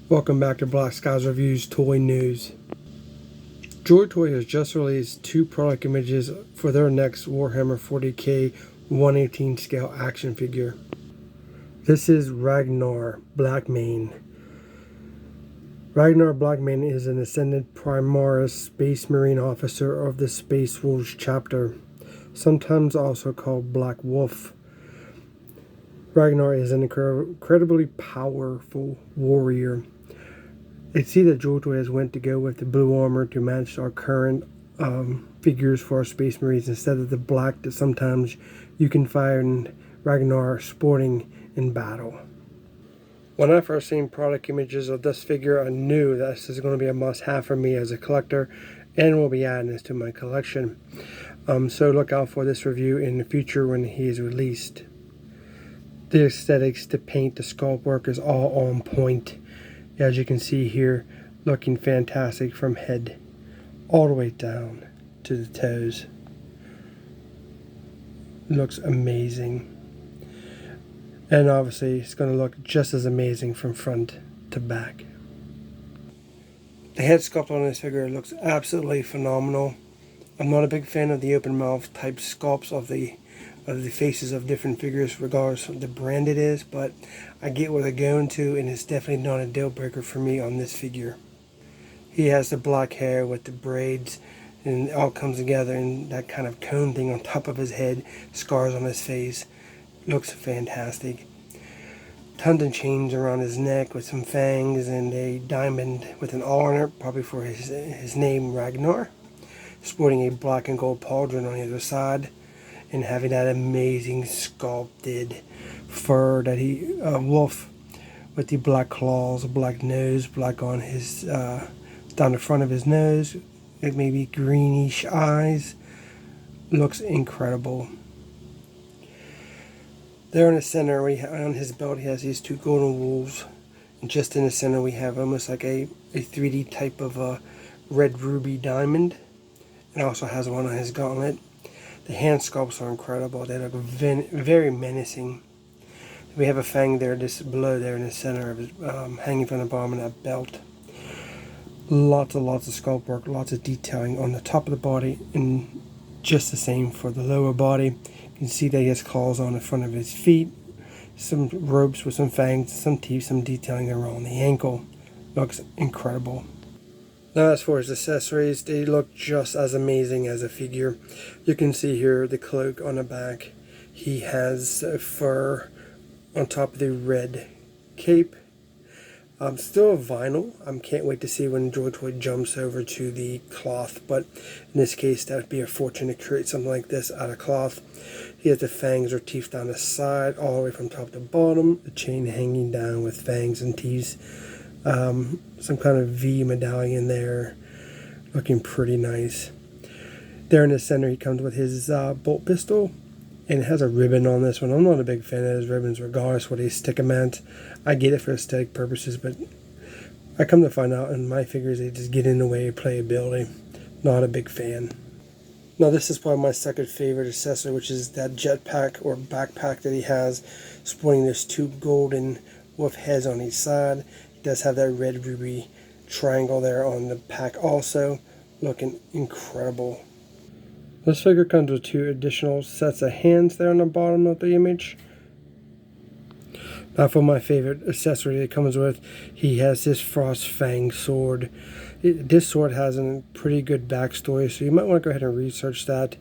Welcome back to Black Skies Reviews Toy News. Joytoy has just released 2 product images for their next Warhammer 40k 1/18 scale action figure. This is Ragnar Blackmane. Ragnar Blackmane is an Ascended Primaris Space Marine officer of the Space Wolves chapter, sometimes also called Black Wolf. Ragnar is an incredibly powerful warrior. I see that Joytoy has went to go with the blue armor to match our current figures for our Space Marines instead of the black that sometimes you can find Ragnar sporting in battle. When I first seen product images of this figure, I knew that this is going to be a must-have for me as a collector, and will be adding this to my collection. So look out for this review in the future when he is released. The aesthetics, the paint, the sculpt work is all on point. As you can see here, looking fantastic from head all the way down to the toes. Looks amazing. And obviously it's going to look just as amazing from front to back. The head sculpt on this figure looks absolutely phenomenal. I'm not a big fan of the open mouth type sculpts of the faces of different figures regardless of the brand it is, but I get where they're going to, and it's definitely not a deal breaker for me on this figure. He has the black hair with the braids, and it all comes together in that kind of cone thing on top of his head, scars on his face. Looks fantastic. Tons of chains around his neck with some fangs and a diamond with an R on it, probably for his name Ragnar. Sporting a black and gold pauldron on the other side, and having that amazing sculpted fur that wolf with the black claws, black nose, black on his down the front of his nose, it may be greenish eyes. Looks incredible. There in the center, on his belt, he has these 2 golden wolves, and just in the center we have almost like a 3D type of a red ruby diamond. It also has one on his gauntlet. The hand sculpts are incredible. They look very menacing. We have a fang there, just below there in the center of his, hanging from the bottom of that belt. Lots of sculpt work, lots of detailing on the top of the body, and just the same for the lower body. You can see that he has claws on the front of his feet, some ropes with some fangs, some teeth, some detailing around the ankle. Looks incredible. Now as for his accessories, they look just as amazing as a figure. You can see here the cloak on the back. He has fur on top of the red cape. Still vinyl. I can't wait to see when Joytoy jumps over to the cloth, but in this case that would be a fortune to create something like this out of cloth. He has the fangs or teeth down the side, all the way from top to bottom, the chain hanging down with fangs and teeth. Some kind of V medallion there, looking pretty nice. There in the center he comes with his bolt pistol, and it has a ribbon on this one. I'm not a big fan of those ribbons regardless what they stick them at. I get it for aesthetic purposes, but I come to find out in my figures they just get in the way of playability. Not a big fan. Now this is probably my second favorite accessory, which is that jetpack or backpack that he has, sporting those 2 golden wolf heads on each side. Does have that red ruby triangle there on the pack also, looking incredible. This figure comes with 2 additional sets of hands there on the bottom of the image. Now for my favorite accessory it comes with, he has this Frost Fang sword. This sword has a pretty good backstory, so you might want to go ahead and research that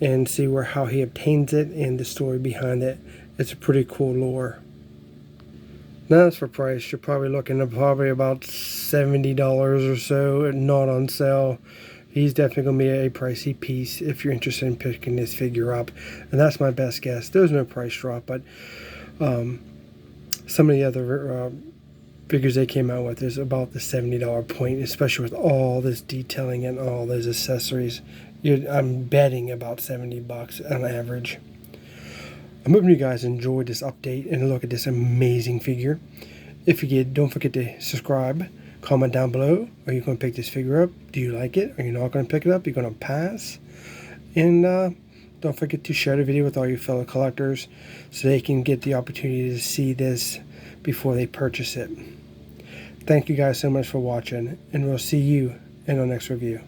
and see how he obtains it and the story behind it. It's a pretty cool lore. Now as for price, you're probably looking at about $70 or so, not on sale. He's definitely going to be a pricey piece if you're interested in picking this figure up. And that's my best guess. There's no price drop, but some of the other figures they came out with is about the $70 point, especially with all this detailing and all those accessories. I'm betting about $70 on average. I'm hoping you guys enjoyed this update and a look at this amazing figure. If you did, don't forget to subscribe, comment down below. Are you going to pick this figure up? Do you like it? Are you not going to pick it up? You're going to pass? And don't forget to share the video with all your fellow collectors so they can get the opportunity to see this before they purchase it. Thank you guys so much for watching, and we'll see you in our next review.